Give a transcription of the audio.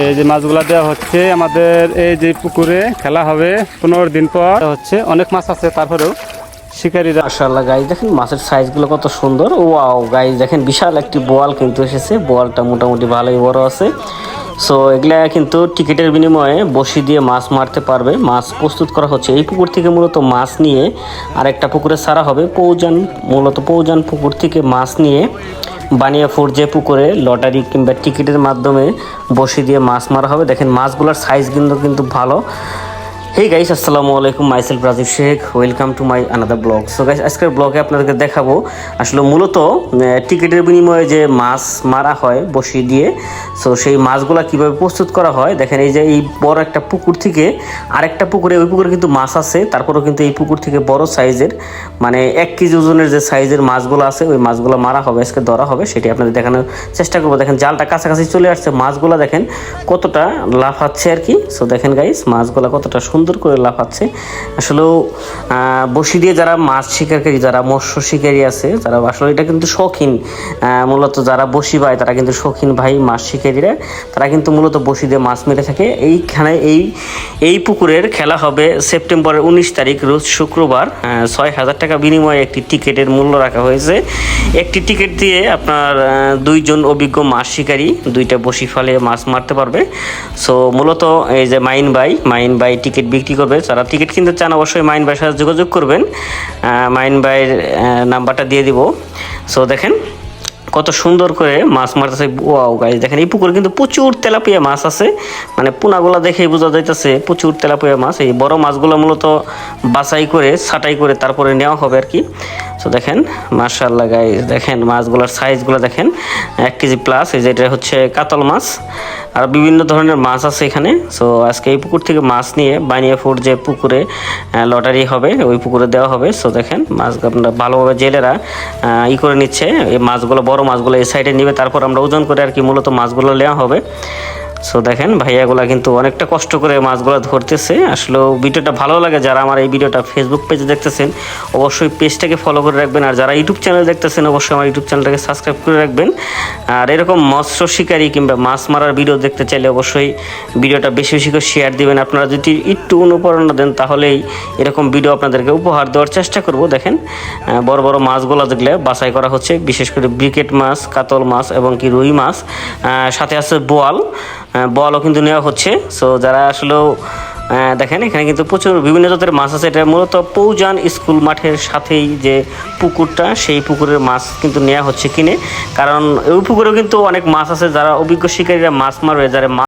এই যে মাছগুলা দেওয়া হচ্ছে আমাদের এই যে পুকুরে খেলা হবে 15 দিন পর হচ্ছে। অনেক মাছ আছে, তারপরেও শিকারীরা। মাশাআল্লাহ গাইস, দেখেন মাছের সাইজগুলো কত সুন্দর। ওয়াও গাইস, দেখেন বিশাল একটি বোয়াল কিন্তু এসেছে। বোয়ালটা মোটামুটি ভালোই বড় আছে। সো এগুলা কিন্তু টিকিটের বিনিময়ে বসি দিয়ে মাছ মারতে পারবে। মাছ প্রস্তুত করা হচ্ছে এই পুকুর থেকে। মূলত মাছ নিয়ে আরেকটা পুকুরে ছাড়া হবে। পৌজান পুকুর থেকে মাছ নিয়ে বানিয়াপুর যে পুকুরে লটারি কিংবা টিকিটের মাধ্যমে বসি দিয়ে মাছ মারা হবে। দেখেন মাছগুলোর সাইজ কিন্তু ভালো। হেই গাইস, আসসালামু আলাইকুম, myself Rajib Sheikh, welcome to my another blog. So guys, আজকের ব্লগে আপনাদেরকে দেখাবো আসলে মূলত টিকিটের বিনিময়ে যে মাছ মারা হয় বসি দিয়ে। সো সেই মাছগুলো কিভাবে প্রস্তুত করা হয় দেখেন। এই যে এই বড় একটা পুকুর থেকে আরেকটা পুকুরে, ওই পুকুরে কিন্তু মাছ আছে, তারপরেও কিন্তু এই পুকুর থেকে বড় সাইজের মানে 1 কেজি ওজনের যে সাইজের মাছগুলো আছে ওই মাছগুলো মারা হবে, আজকে ধরা হবে। সেটি আপনাদের দেখানোর চেষ্টা করবো। দেখেন জালটা কাছাকাছি চলে আসছে, মাছগুলো দেখেন কতটা লাফাচ্ছে আর কি। সো দেখেন গাইস, মাছগুলো কতটা সুন্দর করে লাফাচ্ছে। আসলেও বসি দিয়ে যারা মাছ শিকারী, যারা মৎস্য শিকারী আছে, যারা আসলে এটা কিন্তু শৌখিন, মূলত যারা বসি ভাই তারা কিন্তু শৌখিন ভাই মাছ শিকারীরা, তারা কিন্তু মূলত বসি দিয়ে মাছ মেরে থাকে। এইখানে এই পুকুরের খেলা হবে সেপ্টেম্বরের 19 তারিখ, রোজ শুক্রবার। 6,000 টাকা বিনিময়ে একটি টিকিটের মূল্য রাখা হয়েছে। একটি টিকিট দিয়ে আপনার 2 জন অভিজ্ঞ মাছ শিকারী 2টা বসি ফেলে মাছ মারতে পারবে। সো মূলত এই যে মাইন বাই টিকিট বিক্রি করবে। যারা টিকিট কিনতে চান অবশ্যই মাইন ভাইয়ের সাথে যোগাযোগ করবেন। মাইন ভাইয়ের নাম্বারটা দিয়ে দিব। সো দেখেন কত সুন্দর করে মাছ মারতেছে। ওয়াও গাইস, দেখেন এই পুকুরে কিন্তু প্রচুর তেলাপিয়া মাছ আছে। মানে পোনাগুলো দেখেই বোঝা যাইতেছে প্রচুর তেলাপিয়া মাছ। এই বড় মাছগুলো মূলত বাছাই করে ছাঁটাই করে তারপরে নেওয়া হবে আর কি। সো দেখেন মাশাআল্লাহ গাইস, দেখেন মাছগুলোর সাইজগুলো দেখেন 1 কেজি প্লাস। এই যে এটা হচ্ছে কাতল মাছ, আর বিভিন্ন ধরনের মাছ আছে এখানে। সো আজকে এই পুকুর থেকে মাছ নিয়ে বানিয়াপুর যে পুকুরে লটারি হবে ওই পুকুরে দেওয়া হবে। সো দেখেন মাছ আপনারা ভালোভাবে জেলেরা করে নিচ্ছে। এই মাছগুলো, বড় মাছগুলো এই সাইডে নিবে, তারপর আমরা ওজন করে আর কি মূলত মাছগুলো নেওয়া হবে। সো দেখেন ভাইয়াগুলা কিন্তু অনেকটা কষ্ট করে মাছগুলো ধরতেছে। আসলে ভিডিওটা ভালো লাগে, যারা আমার এই ভিডিওটা ফেসবুক পেজে দেখতেছেন অবশ্যই পেজটাকে ফলো করে রাখবেন, আর যারা ইউটিউব চ্যানেল দেখতেছেন অবশ্যই আমার ইউটিউব চ্যানেলটাকে সাবস্ক্রাইব করে রাখবেন। আর এরকম মৎস্য শিকারী কিংবা মাছ মারার ভিডিও দেখতে চাইলে অবশ্যই ভিডিওটা বেশি বেশি করে শেয়ার দিবেন। আপনারা যদি একটু অনুপ্রেরণা দেন তাহলেই এরকম ভিডিও আপনাদেরকে উপহার দেওয়ার চেষ্টা করব। দেখেন বড় বড় মাছগুলো যেগুলো বাছাই করা হচ্ছে, বিশেষ করে ব্রিকেট মাছ, কাতল মাছ এবং কি রুই মাছ, সাথে আছে বোয়ালও কিন্তু নেওয়া হচ্ছে। সো যারা আসলেও দেখেন এখানে কিন্তু প্রচুর বিভিন্ন জাতের মাছ আছে। এটা মূলত পৌজান স্কুল মাঠের সাথেই যে পুকুরটা, সেই পুকুরের মাছ কিন্তু নেওয়া হচ্ছে কিনে। কারণ ওই পুকুরেও কিন্তু অনেক মাছ আছে, যারা অভিজ্ঞ শিকারীরা মাছ মারবে, যারা